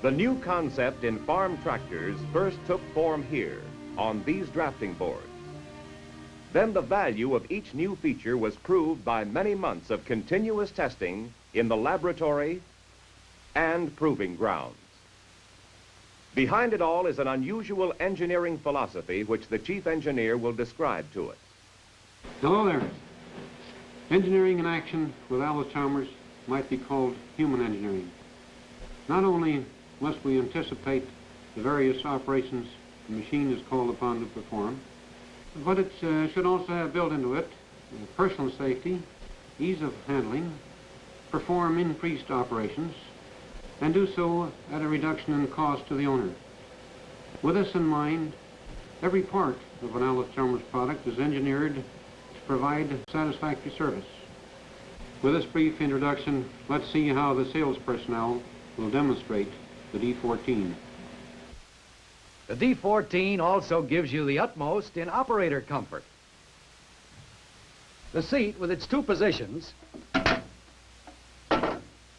The new concept in farm tractors first took form here on these drafting boards. Then the value of each new feature was proved by many months of continuous testing in the laboratory and proving grounds. Behind it all is an unusual engineering philosophy which the chief engineer will describe to us. Hello there. Engineering in action with Allis Chalmers might be called human engineering. Not only must we anticipate the various operations the machine is called upon to perform, but it should also have built into it personal safety, ease of handling, perform increased operations, and do so at a reduction in cost to the owner. With this in mind, every part of an Allis Chalmers product is engineered to provide satisfactory service. With this brief introduction, let's see how the sales personnel will demonstrate the D-14. The D-14 also gives you the utmost in operator comfort. The seat, with its two positions,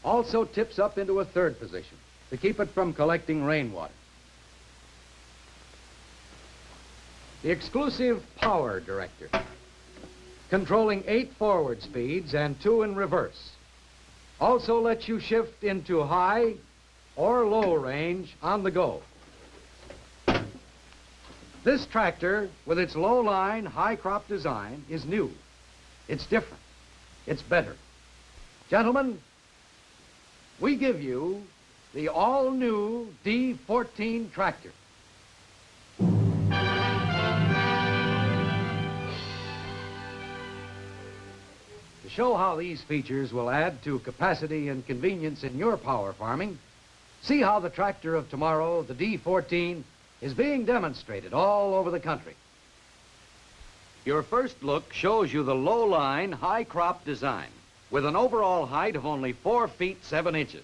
also tips up into a third position to keep it from collecting rainwater. The exclusive power director, controlling 8 forward speeds and 2 in reverse, also lets you shift into high or low range on the go. This tractor, with its low-line, high-crop design, is new. It's different. It's better. Gentlemen, we give you the all-new D-14 tractor. To show how these features will add to capacity and convenience in your power farming, see how the tractor of tomorrow, the D-14, is being demonstrated all over the country. Your first look shows you the low-line, high-crop design with an overall height of only 4 feet 7 inches.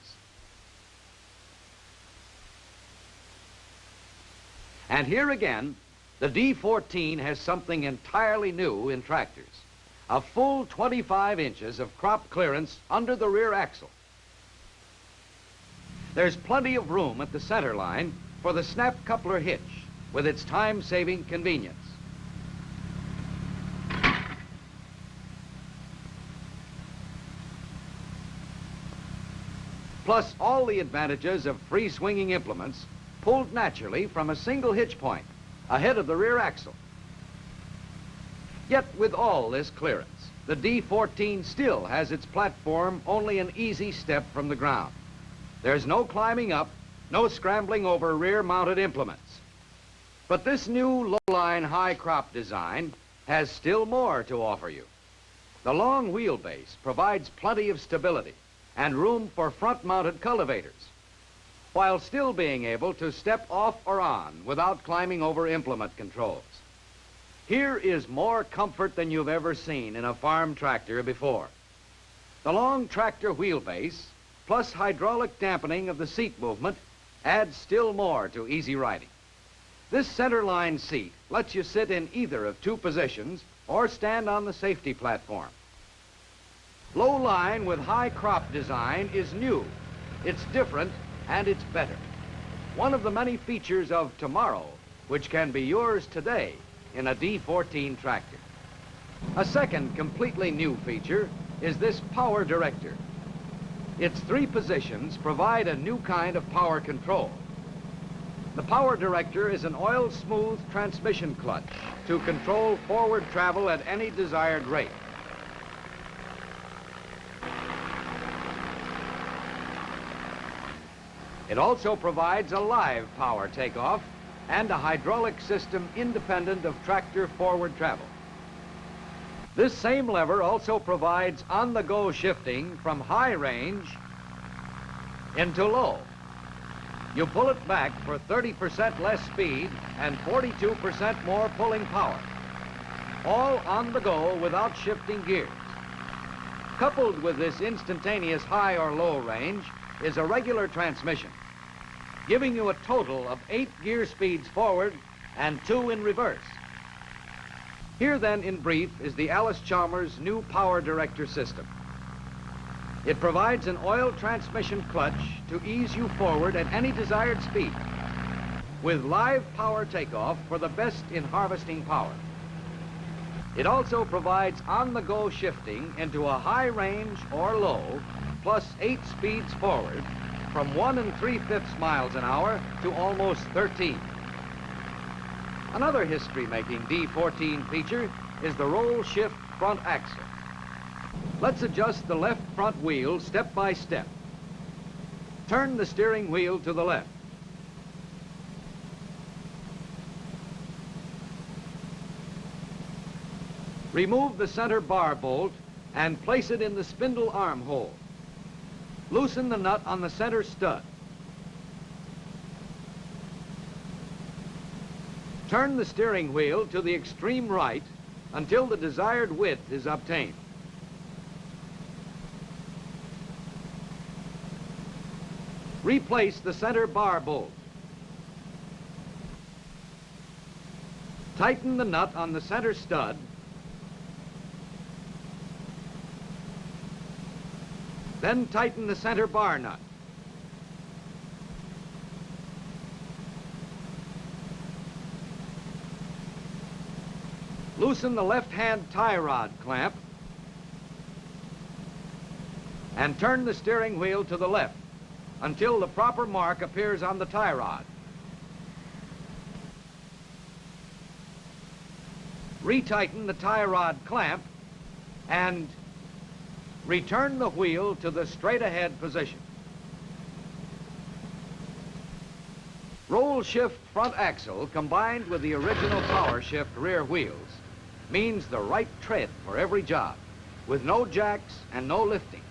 And here again, the D-14 has something entirely new in tractors. A full 25 inches of crop clearance under the rear axle. There's plenty of room at the center line for the snap coupler hitch with its time-saving convenience. Plus all the advantages of free-swinging implements pulled naturally from a single hitch point ahead of the rear axle. Yet with all this clearance, the D-14 still has its platform only an easy step from the ground. There's no climbing up, no scrambling over rear-mounted implements. But this new low-line high-crop design has still more to offer you. The long wheelbase provides plenty of stability and room for front-mounted cultivators, while still being able to step off or on without climbing over implement controls. Here is more comfort than you've ever seen in a farm tractor before. The long tractor wheelbase, plus hydraulic dampening of the seat movement, adds still more to easy riding. This center line seat lets you sit in either of 2 positions or stand on the safety platform. Low line with high crop design is new. It's different and it's better. One of the many features of tomorrow, which can be yours today in a D-14 tractor. A second completely new feature is this power director. Its 3 positions provide a new kind of power control. The power director is an oil-smooth transmission clutch to control forward travel at any desired rate. It also provides a live power takeoff and a hydraulic system independent of tractor forward travel. This same lever also provides on-the-go shifting from high range into low. You pull it back for 30% less speed and 42% more pulling power. All on the go without shifting gears. Coupled with this instantaneous high or low range is a regular transmission, giving you a total of 8 gear speeds forward and 2 in reverse. Here then, in brief, is the Allis Chalmers new power director system. It provides an oil transmission clutch to ease you forward at any desired speed, with live power takeoff for the best in harvesting power. It also provides on-the-go shifting into a high range or low, plus 8 speeds forward, from 1 3/5 miles an hour to almost 13. Another history-making D-14 feature is the roll shift front axle. Let's adjust the left front wheel step by step. Turn the steering wheel to the left. Remove the center bar bolt and place it in the spindle armhole. Loosen the nut on the center stud. Turn the steering wheel to the extreme right until the desired width is obtained. Replace the center bar bolt. Tighten the nut on the center stud. Then tighten the center bar nut. Loosen the left-hand tie rod clamp and turn the steering wheel to the left until the proper mark appears on the tie rod. Retighten the tie rod clamp and return the wheel to the straight-ahead position. Roll shift front axle combined with the original power shift rear wheels means the right tread for every job, with no jacks and no lifting.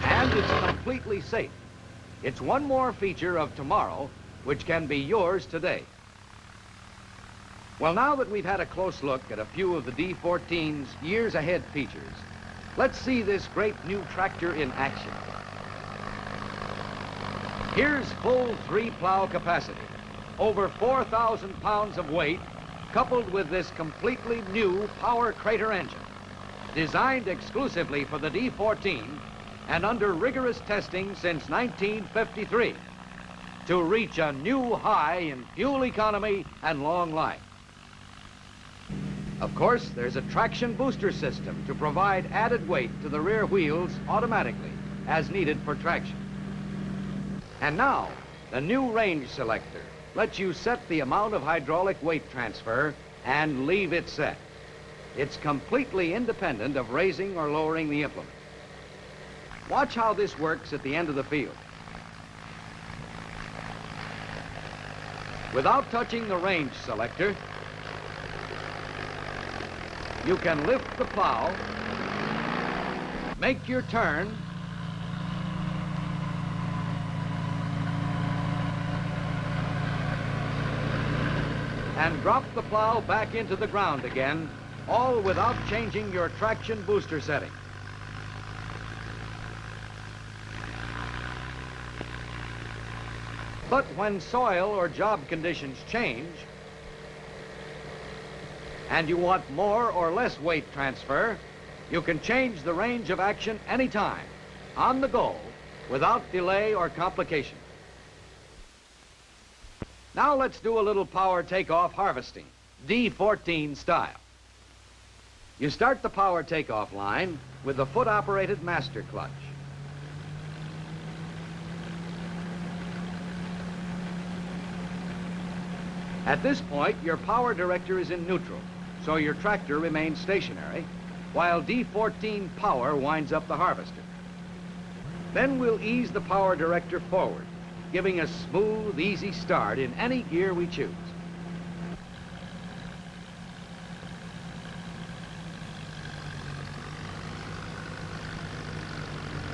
And it's completely safe. It's one more feature of tomorrow which can be yours today. Well, now that we've had a close look at a few of the D-14's years ahead features, let's see this great new tractor in action. Here's full 3-plow capacity, over 4,000 pounds of weight, coupled with this completely new power crater engine, designed exclusively for the D-14 and under rigorous testing since 1953 to reach a new high in fuel economy and long life. Of course, there's a traction booster system to provide added weight to the rear wheels automatically as needed for traction. And now, the new range selector lets you set the amount of hydraulic weight transfer and leave it set. It's completely independent of raising or lowering the implement. Watch how this works at the end of the field. Without touching the range selector, you can lift the plow, make your turn, and drop the plow back into the ground again, all without changing your traction booster setting. But when soil or job conditions change, and you want more or less weight transfer, you can change the range of action anytime, on the go, without delay or complication. Now let's do a little power takeoff harvesting, D-14 style. You start the power takeoff line with the foot-operated master clutch. At this point, your power director is in neutral, so your tractor remains stationary, while D-14 power winds up the harvester. Then we'll ease the power director forward, giving a smooth, easy start in any gear we choose.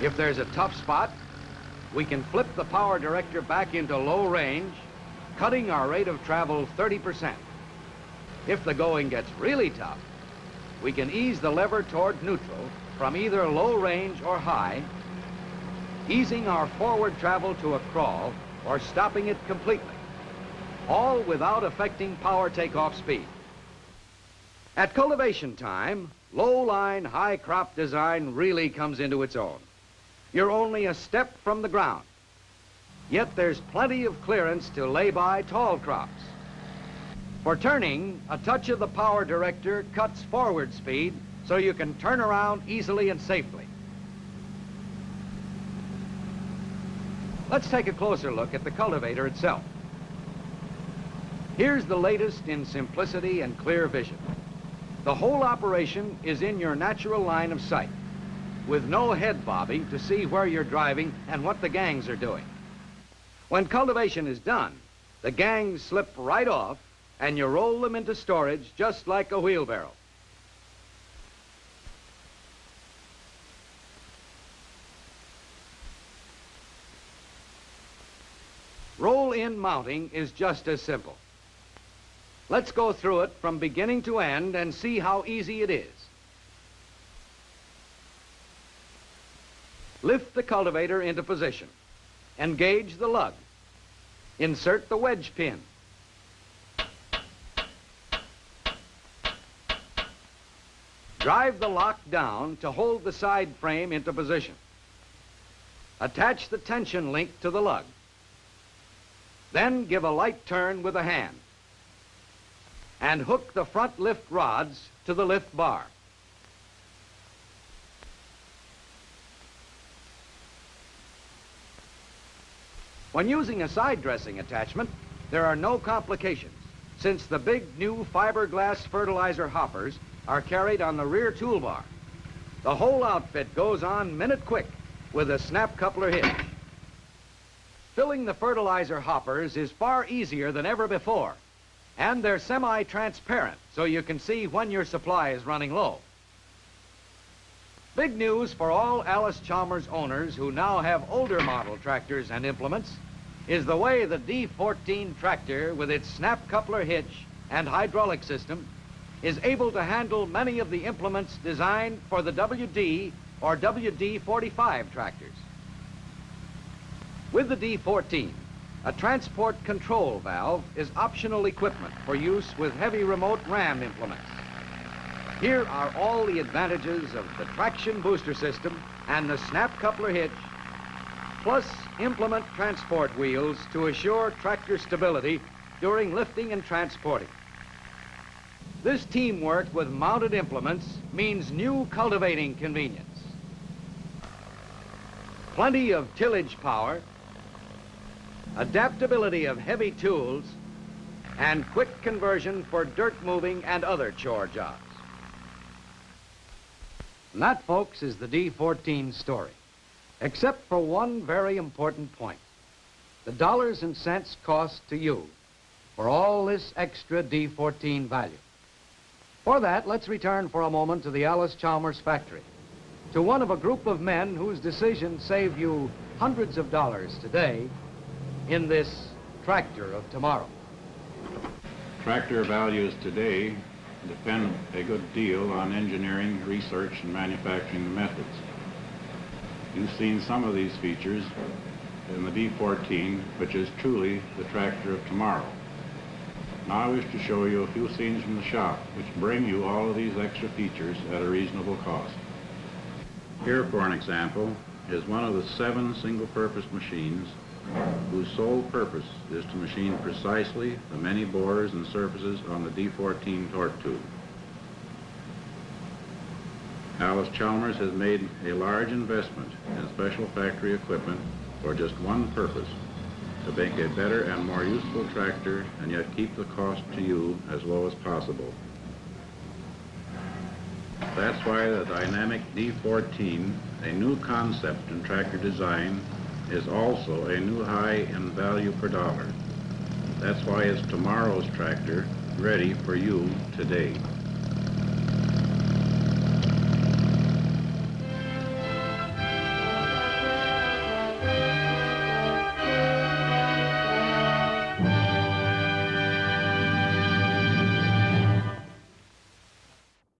If there's a tough spot, we can flip the power director back into low range, cutting our rate of travel 30%. If the going gets really tough, we can ease the lever toward neutral from either low range or high, easing our forward travel to a crawl or stopping it completely, all without affecting power takeoff speed. At cultivation time, low-line, high-crop design really comes into its own. You're only a step from the ground. Yet there's plenty of clearance to lay by tall crops. For turning, a touch of the power director cuts forward speed so you can turn around easily and safely. Let's take a closer look at the cultivator itself. Here's the latest in simplicity and clear vision. The whole operation is in your natural line of sight, with no head bobbing to see where you're driving and what the gangs are doing. When cultivation is done, the gangs slip right off and you roll them into storage just like a wheelbarrow. Roll-in mounting is just as simple. Let's go through it from beginning to end and see how easy it is. Lift the cultivator into position. Engage the lug. Insert the wedge pin. Drive the lock down to hold the side frame into position. Attach the tension link to the lug. Then give a light turn with a hand. And hook the front lift rods to the lift bar. When using a side dressing attachment, there are no complications, since the big new fiberglass fertilizer hoppers are carried on the rear toolbar. The whole outfit goes on minute quick with a snap coupler hitch. Filling the fertilizer hoppers is far easier than ever before, and they're semi-transparent, so you can see when your supply is running low. Big news for all Allis Chalmers owners who now have older model tractors and implements is the way the D-14 tractor with its snap coupler hitch and hydraulic system is able to handle many of the implements designed for the WD or WD-45 tractors. With the D-14, a transport control valve is optional equipment for use with heavy remote ram implements. Here are all the advantages of the traction booster system and the snap coupler hitch, plus implement transport wheels to assure tractor stability during lifting and transporting. This teamwork with mounted implements means new cultivating convenience. Plenty of tillage power, adaptability of heavy tools, and quick conversion for dirt moving and other chore jobs. And that, folks, is the D-14 story, except for one very important point: the dollars and cents cost to you for all this extra D-14 value. For that, let's return for a moment to the Allis Chalmers factory, to one of a group of men whose decision saved you hundreds of dollars today in this tractor of tomorrow. Tractor values today depend a good deal on engineering, research, and manufacturing methods. You've seen some of these features in the D-14, which is truly the tractor of tomorrow. Now I wish to show you a few scenes from the shop which bring you all of these extra features at a reasonable cost. Here, for an example, is one of the 7 single-purpose machines whose sole purpose is to machine precisely the many bores and surfaces on the D-14 torque tube. Allis Chalmers has made a large investment in special factory equipment for just one purpose: to make a better and more useful tractor and yet keep the cost to you as low as possible. That's why the dynamic D-14, a new concept in tractor design, is also a new high in value per dollar. That's why it's tomorrow's tractor, ready for you today.